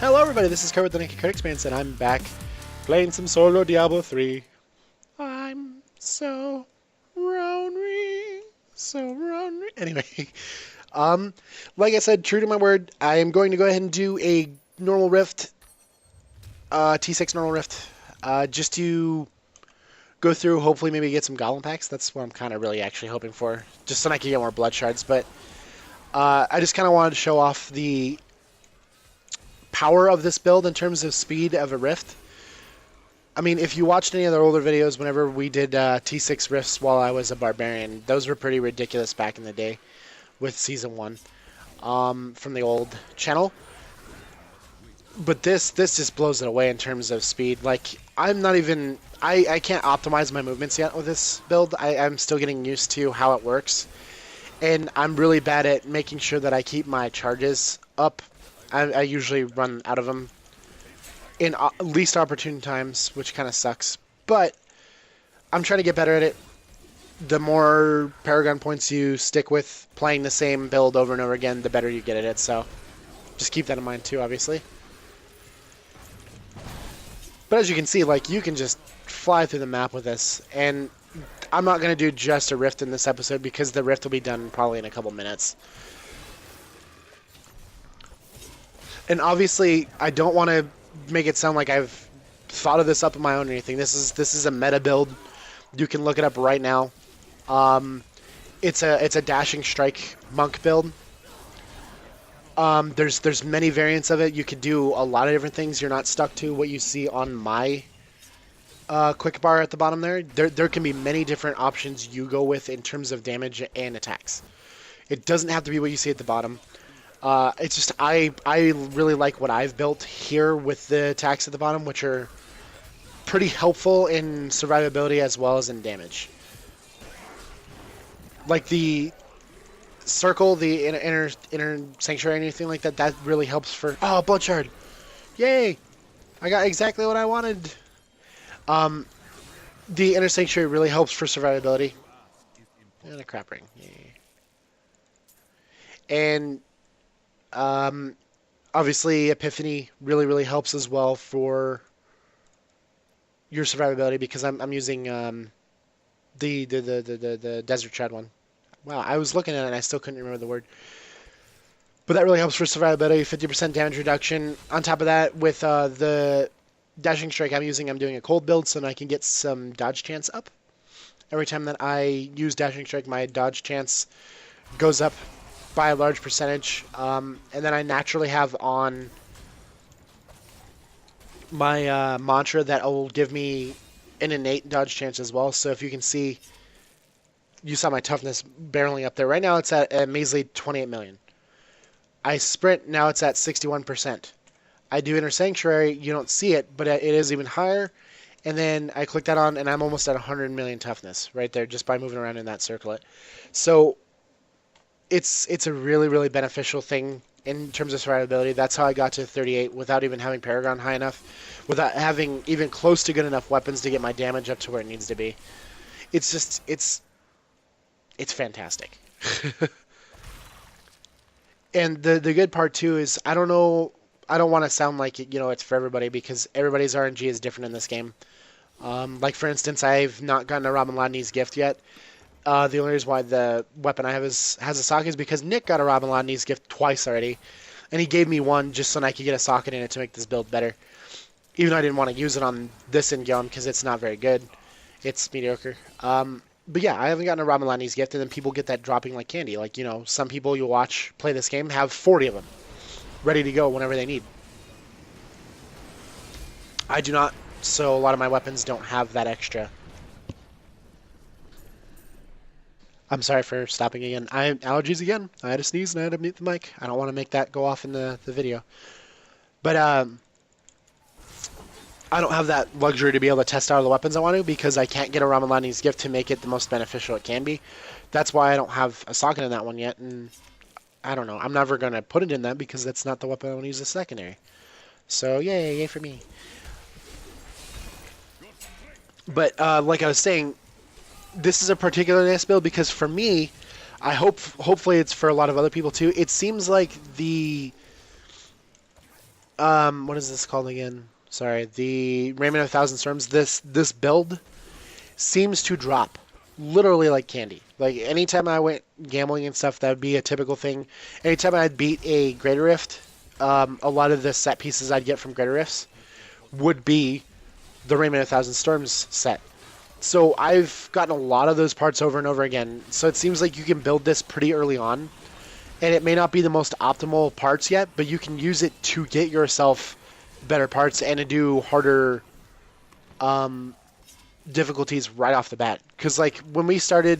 Hello everybody, this is Kurt with the Naked Critics Pants, and I'm back playing some solo Diablo 3. I'm so lonely, so lonely. Anyway, like I said, true to my word, I am going to go ahead and do a normal rift, T6 normal rift, just to go through, hopefully maybe get some goblin packs. That's what I'm kind of really actually hoping for, just so I can get more blood shards, but I just kind of wanted to show off the power of this build in terms of speed of a rift. I mean, if you watched any of the older videos, whenever we did T6 rifts while I was a barbarian, those were pretty ridiculous back in the day with Season 1 from the old channel. But this just blows it away in terms of speed. Like, I'm not even... I can't optimize my movements yet with this build. I'm still getting used to how it works. And I'm really bad at making sure that I keep my charges up. I usually run out of them in least opportune times, which kind of sucks. But I'm trying to get better at it. The more Paragon points you stick with playing the same build over and over again, the better you get at it. So just keep that in mind too, obviously. But as you can see, like, you can just fly through the map with this. And I'm not going to do just a rift in this episode because the rift will be done probably in a couple minutes. And obviously, I don't want to make it sound like I've thought of this up on my own or anything. This is a meta build. You can look it up right now. It's a dashing strike monk build. There's many variants of it. You could do a lot of different things. You're not stuck to what you see on my quick bar at the bottom there. There can be many different options you go with in terms of damage and attacks. It doesn't have to be what you see at the bottom. It's just I really like what I've built here with the attacks at the bottom, which are pretty helpful in survivability as well as in damage. Like the circle, the inner sanctuary, anything like that, that really helps for... Oh, blood shard! Yay! I got exactly what I wanted. The inner sanctuary really helps for survivability. And a crap ring. Yay. And obviously, Epiphany really helps as well for your survivability because I'm using the Desert Shad one. Wow, I was looking at it and I still couldn't remember the word. But that really helps for survivability, 50% damage reduction. On top of that, with the Dashing Strike I'm doing a cold build so that I can get some dodge chance up. Every time that I use Dashing Strike, my dodge chance goes up by a large percentage, and then I naturally have on my mantra that will give me an innate dodge chance as well. So if you can see, you saw my toughness barreling up there. Right now it's at a measly 28 million. I sprint, now it's at 61%. I do Inner Sanctuary, you don't see it, but it is even higher. And then I click that on, and I'm almost at 100 million toughness right there just by moving around in that circlet. So it's a really beneficial thing in terms of survivability. That's how I got to 38 without even having Paragon high enough, without having even close to good enough weapons to get my damage up to where it needs to be. It's just, it's fantastic. And the good part too is, I don't want to sound like it's for everybody because everybody's RNG is different in this game. Like for instance, I've not gotten a Robin Ladney's gift yet. The only reason why the weapon I have has a socket is because Nick got a Robin Ladney's gift twice already, and he gave me one just so I could get a socket in it to make this build better. Even though I didn't want to use it on this Ingame because it's not very good. It's mediocre. But yeah, I haven't gotten a Robin Ladney's gift, and then people get that dropping like candy. Like, some people you'll watch play this game have 40 of them ready to go whenever they need. I do not, so a lot of my weapons don't have that extra. I'm sorry for stopping again. I have allergies again. I had to sneeze and I had to mute the mic. I don't want to make that go off in the video. But I don't have that luxury to be able to test out all the weapons I want to because I can't get a Ramalani's gift to make it the most beneficial it can be. That's why I don't have a socket in that one yet. And I don't know. I'm never going to put it in that because that's not the weapon I want to use as secondary. So yay for me. But like I was saying, this is a particularly nice build because for me, hopefully it's for a lot of other people too. It seems like the what is this called again? Sorry, the Raiment of a Thousand Storms. This build seems to drop literally like candy. Like anytime I went gambling and stuff, that would be a typical thing. Anytime I'd beat a Greater Rift, a lot of the set pieces I'd get from Greater Rifts would be the Raiment of a Thousand Storms set. So I've gotten a lot of those parts over and over again. So it seems like you can build this pretty early on. And it may not be the most optimal parts yet, but you can use it to get yourself better parts and to do harder difficulties right off the bat. Because like when we started,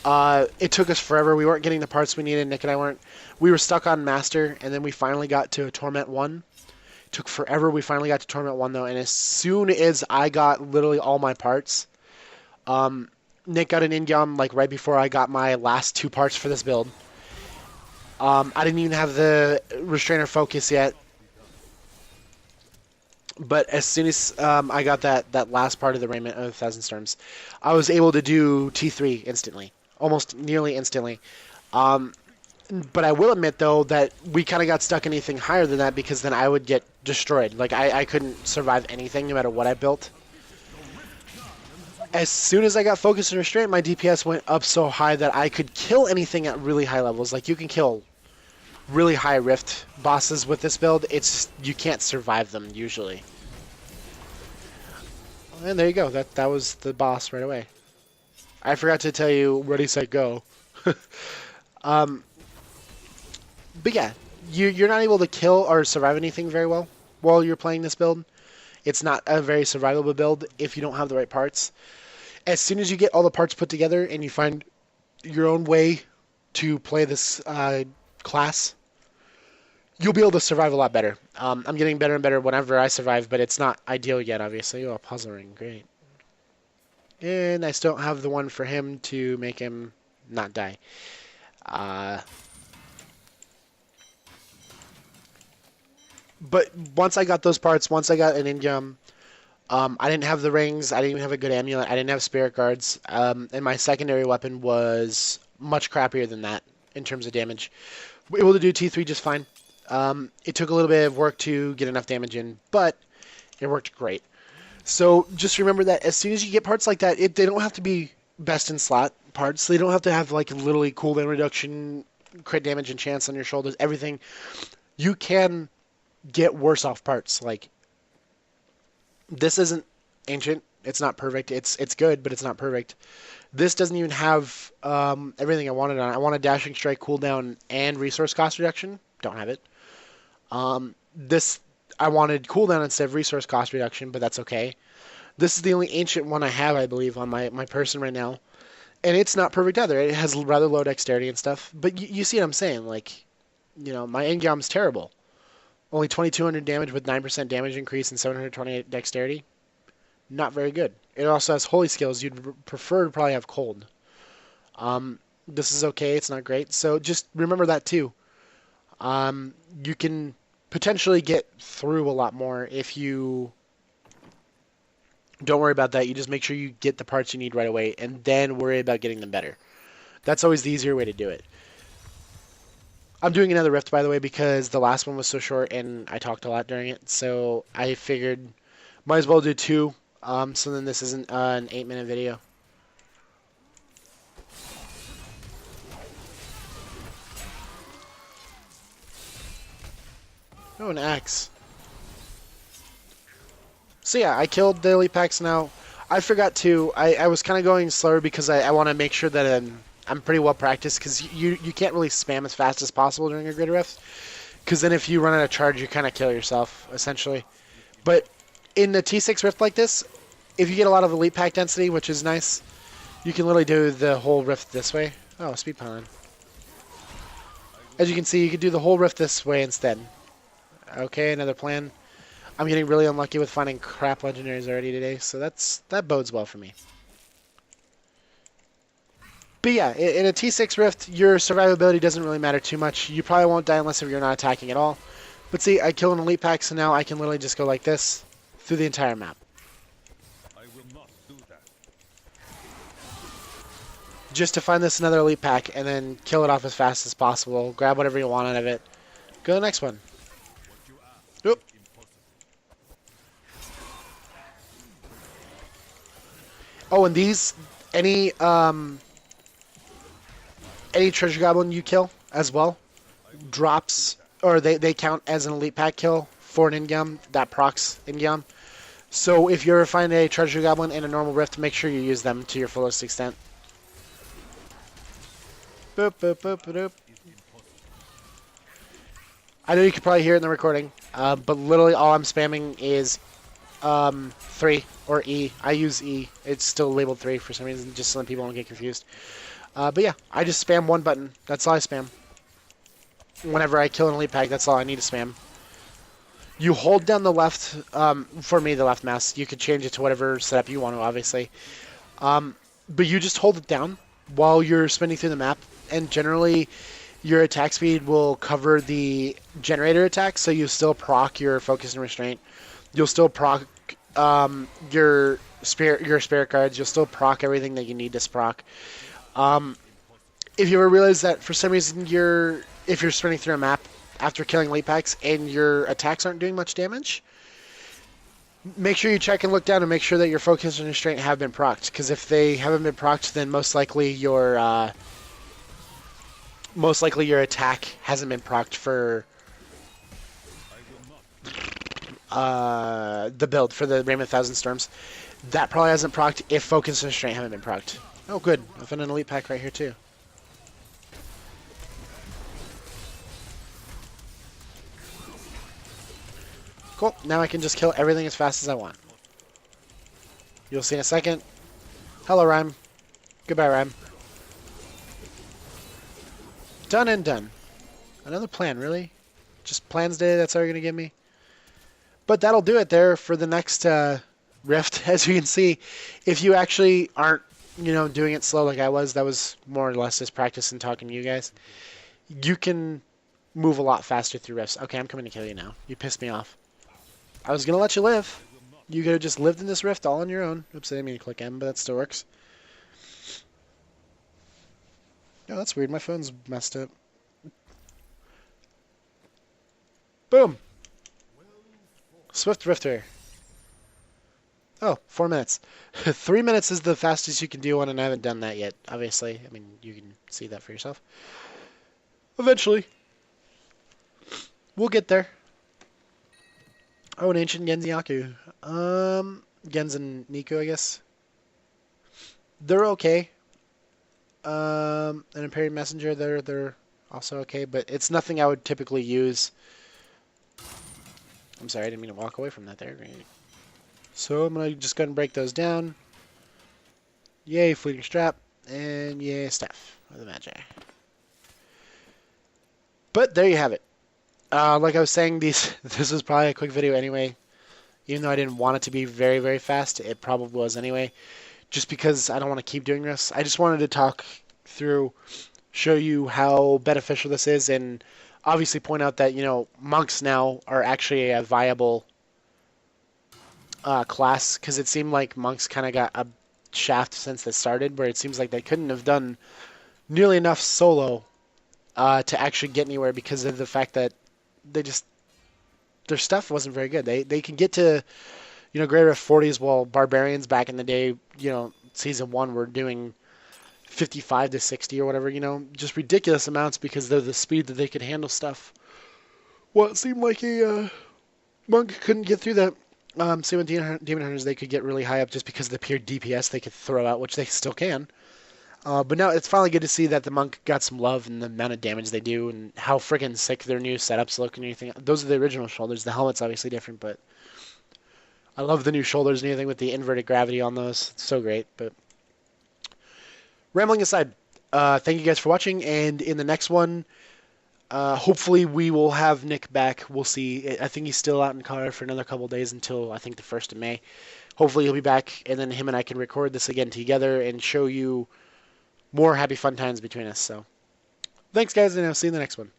it took us forever. We weren't getting the parts we needed. Nick and I weren't. We were stuck on Master, and then we finally got to Torment 1. It took forever. We finally got to Torment 1, though, and as soon as I got literally all my parts, Nick got an in-gum like right before I got my last 2 parts for this build. I didn't even have the Restrainer Focus yet. But as soon as I got that last part of the Raiment of a Thousand Storms, I was able to do T3 instantly. Almost nearly instantly. But I will admit, though, that we kind of got stuck in anything higher than that because then I would get destroyed. Like, I couldn't survive anything no matter what I built. As soon as I got Focus and Restraint, my DPS went up so high that I could kill anything at really high levels. Like, you can kill really high Rift bosses with this build. It's you can't survive them usually. And there you go. That was the boss right away. I forgot to tell you, ready, set, go. But yeah, you're not able to kill or survive anything very well while you're playing this build. It's not a very survivable build if you don't have the right parts. As soon as you get all the parts put together and you find your own way to play this class, you'll be able to survive a lot better. I'm getting better and better whenever I survive, but it's not ideal yet, obviously. Oh, puzzle ring, great. And I still don't have the one for him to make him not die. But once I got those parts, once I got an in-gum, I didn't have the rings, I didn't even have a good amulet, I didn't have spirit guards, and my secondary weapon was much crappier than that in terms of damage. We were able to do T3 just fine. It took a little bit of work to get enough damage in, but it worked great. So just remember that as soon as you get parts like that, they don't have to be best in slot parts. They don't have to have like literally cooldown reduction, crit damage and chance on your shoulders, everything. You can get worse off parts. Like, this isn't ancient. It's not perfect. It's good, but it's not perfect. This doesn't even have everything I wanted on it. I want a dashing strike cooldown and resource cost reduction. Don't have it. This I wanted cooldown instead of resource cost reduction, but that's okay. This is the only ancient one I have, I believe, on my person right now. And it's not perfect either. It has rather low dexterity and stuff. But you see what I'm saying? Like, my Engam's terrible. Only 2,200 damage with 9% damage increase and 728 dexterity. Not very good. It also has holy skills. You'd prefer to probably have cold. This is okay. It's not great. So just remember that too. You can potentially get through a lot more if you don't worry about that. You just make sure you get the parts you need right away and then worry about getting them better. That's always the easier way to do it. I'm doing another rift, by the way, because the last one was so short and I talked a lot during it. So I figured might as well do 2. So then this isn't an 8-minute video. Oh, an axe. So yeah, I killed the elite packs now. I forgot to. I was kind of going slower because I want to make sure that I'm pretty well practiced, because you can't really spam as fast as possible during a grid rift, because then if you run out of charge, you kind of kill yourself, essentially. But in the T6 rift like this, if you get a lot of elite pack density, which is nice, you can literally do the whole rift this way. Oh, speed pylon. As you can see, you can do the whole rift this way instead. Okay, another plan. I'm getting really unlucky with finding crap legendaries already today, so that bodes well for me. But yeah, in a T6 rift, your survivability doesn't really matter too much. You probably won't die unless you're not attacking at all. But see, I kill an elite pack, so now I can literally just go like this through the entire map. I will not do that. Just to find this another elite pack and then kill it off as fast as possible. Grab whatever you want out of it. Go to the next one. Nope. Oh, and these any any treasure goblin you kill as well drops, or they count as an elite pack kill for an ingame that procs ingame. So if you ever find a treasure goblin in a normal rift, make sure you use them to your fullest extent. Boop, boop, boop, boop. I know you could probably hear it in the recording, but literally all I'm spamming is 3 or E. I use E. It's still labeled 3 for some reason, just so that people don't get confused. But yeah, I just spam one button. That's all I spam. Whenever I kill an elite pack, that's all I need to spam. You hold down the left, for me, the left mouse. You could change it to whatever setup you want to, obviously. But you just hold it down while you're spinning through the map, and generally your attack speed will cover the generator attack, so you still proc your focus and restraint. You'll still proc your spirit cards. You'll still proc everything that you need to proc. If you ever realize that for some reason if you're sprinting through a map after killing elite packs and your attacks aren't doing much damage, make sure you check and look down and make sure that your focus and restraint have been procced. Because if they haven't been procced, then most likely your attack hasn't been procced for the build for the Raymond Thousand Storms. That probably hasn't procced if focus and restraint haven't been procced. Oh, good. I found an elite pack right here too. Cool. Now I can just kill everything as fast as I want. You'll see in a second. Hello, Rhyme. Goodbye, Rhyme. Done and done. Another plan, really? Just plans day, that's all you're going to give me? But that'll do it there for the next rift. As you can see, if you actually aren't, doing it slow like I was, that was more or less just practice and talking to you guys, you can move a lot faster through rifts. Okay, I'm coming to kill you now. You pissed me off. I was going to let you live. You could have just lived in this rift all on your own. Oops, I didn't mean to click M, but that still works. Oh, that's weird. My phone's messed up. Boom. Swift Rifter. Oh, 4 minutes. 3 minutes is the fastest you can do one, and I haven't done that yet, obviously. I mean, you can see that for yourself. Eventually. We'll get there. Oh, an ancient Genziaku. Gens and Niku, I guess. They're okay. An Imperial Messenger, they're also okay, but it's nothing I would typically use. I'm sorry, I didn't mean to walk away from that there. So I'm going to just go ahead and break those down. Yay, Fleeting Strap. And yay, Staff of the Magi. But there you have it. Like I was saying, this was probably a quick video anyway. Even though I didn't want it to be very, very fast, it probably was anyway. Just because I don't want to keep doing this. I just wanted to talk through, show you how beneficial this is, and obviously point out that, monks now are actually a viable class, because it seemed like monks kind of got a shaft since they started, where it seems like they couldn't have done nearly enough solo to actually get anywhere because of the fact that their stuff wasn't very good. They can get to, greater 40s, while barbarians back in the day, season 1 were doing 55 to 60 or whatever, just ridiculous amounts because of the speed that they could handle stuff. Well, it seemed like a monk couldn't get through that. Same with Demon Hunters, they could get really high up just because of the pure DPS they could throw out, which they still can. But now it's finally good to see that the monk got some love and the amount of damage they do and how freaking sick their new setups look and everything. Those are the original shoulders. The helmet's obviously different, but I love the new shoulders and everything with the inverted gravity on those. It's so great. But rambling aside, thank you guys for watching, and in the next one, hopefully we will have Nick back. We'll see. I think he's still out in Colorado for another couple days until I think the 1st of May. Hopefully he'll be back, and then him and I can record this again together and show you more happy fun times between us. So thanks, guys, and I'll see you in the next one.